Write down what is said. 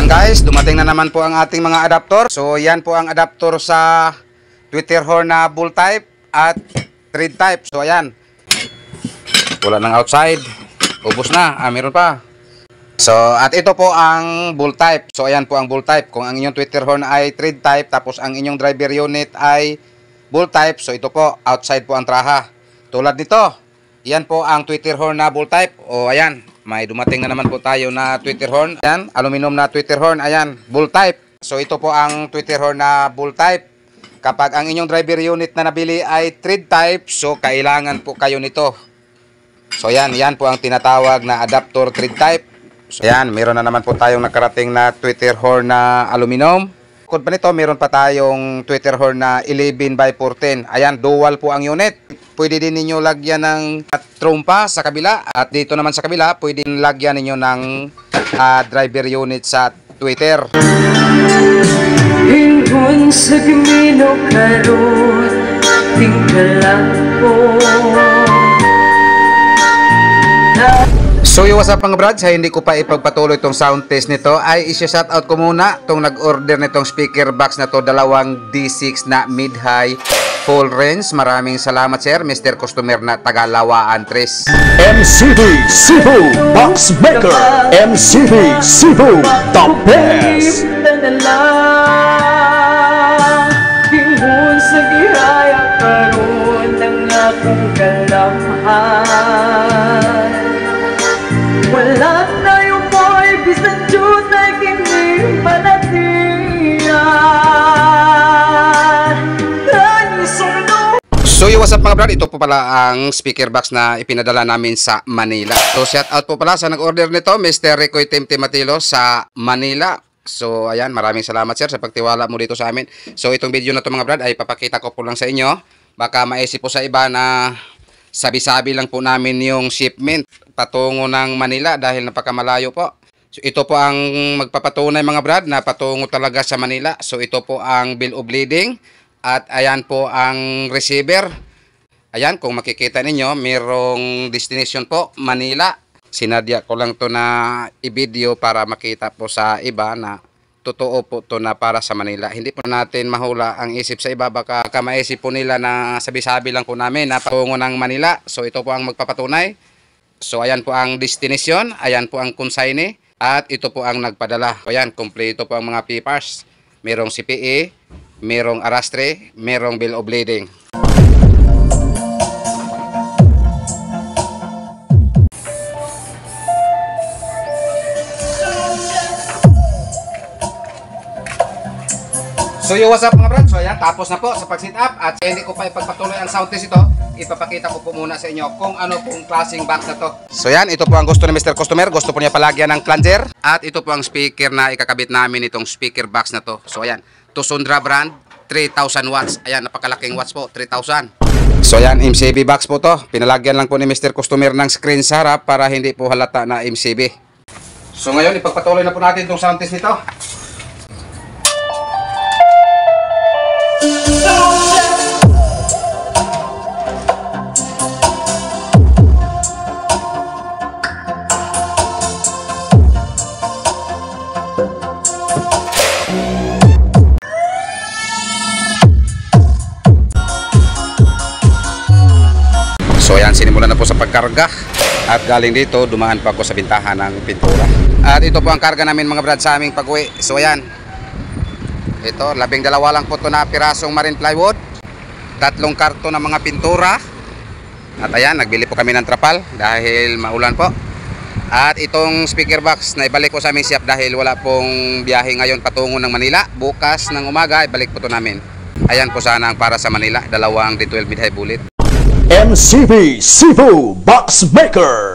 Ayan guys, dumating na naman po ang ating mga adaptor. So yan po ang adaptor sa tweeter horn na bull type at thread type. So ayan, wala nang outside, ubos na, meron pa. So at ito po ang bull type. So ayan po ang bull type. Kung ang inyong tweeter horn ay thread type, tapos ang inyong driver unit ay bull type, so ito po, outside po ang traha. Tulad nito, yan po ang tweeter horn na bull type. O ayan, may dumating na naman po tayo na tweeter horn. Ayan, aluminum na tweeter horn. Ayan, bull type. So ito po ang tweeter horn na bull type. Kapag ang inyong driver unit na nabili ay thread type, so kailangan po kayo nito. So yan po ang tinatawag na adaptor thread type. So ayan, meron na naman po tayong nakarating na tweeter horn na aluminum. Bukod pa nito, meron pa tayong tweeter horn na 11x410. Ayan, dual po ang unit. Pwede din ninyo lagyan ng trompa sa kabila. At dito naman sa kabila, pwede lagyan ninyo ng driver unit sa tweeter. Ingon sa Camino karon, tingkalan ko. So what's up mga brad, sa hindi ko pa ipagpatuloy itong sound test nito ay isa-shoutout ko muna itong nag-order nitong speaker box na to, dalawang D6 na mid-high full range. Maraming salamat sir, Mr. Customer na Tagalawaan 3. MCB Cebu Box Maker, MCB Cebu the best. Ingon sa gihaya karon ng akong kalamhan. Wala na yung boy, bisan Diyos ay hindi manatiyan. So what's up mga brad, ito po pala ang speaker box na ipinadala namin sa Manila. So shout out po pala sa nag-order nito, Mr. Ricoy Timtim Matilo sa Manila. So ayan, maraming salamat sir sa pagtiwala mo dito sa amin. So itong video na to mga brad ay papakita ko po lang sa inyo. Baka maisip po sa iba na sabi-sabi lang po namin yung shipment patungo ng Manila dahil napakamalayo po. So ito po ang magpapatunay mga brad na patungo talaga sa Manila. So ito po ang bill of lading at ayan po ang receiver. Ayan, kung makikita ninyo, mayroong destination po, Manila. Sinadya ko lang to na i-video para makita po sa iba na totoo po to na para sa Manila. Hindi po natin mahula ang isip sa iba. Baka maisip po nila na sabi-sabi lang po namin na patungo ng Manila. So ito po ang magpapatunay. So ayan po ang destination. Ayan po ang consignee. At ito po ang nagpadala. Ayan, kompleto po ang mga papers. Merong CPA, merong arastre, merong bill of lading. So what's up mga brad, so ayan, tapos na po sa pag-sit up at hindi ko pa ipagpatuloy ang sound test ito, ipapakita ko po muna sa inyo kung ano pong klaseng box na to. So yan, ito po ang gusto ni Mr. Customer, gusto po niya palagyan ng plunger at ito po ang speaker na ikakabit namin itong speaker box na to. So ayan, Tusundra brand, 3,000 watts, ayan, napakalaking watts po, 3,000. So yan, MCB box po to, pinalagyan lang po ni Mr. Customer ng screen sa harap para hindi po halata na MCB. So ngayon, ipagpatuloy na po natin itong sound test nito. So ayan, sinimulan na po sa pagkarga at galing dito dumaan pa ako sa bintahan ng pintura. At ito po ang karga namin mga brad sa aming pag-uwi. So ayan, ito 12 lang po ito na pirasong marine plywood, 3 karton ng mga pintura. At ayan, nagbili po kami ng trapal dahil maulan po. At itong speaker box na ibalik ko sa aming shop dahil wala pong biyahe ngayon patungo ng Manila. Bukas ng umaga ibalik po ito namin. Ayan po sana ang para sa Manila, dalawang D12 mid-high bullet. MCB Cebu Box Maker.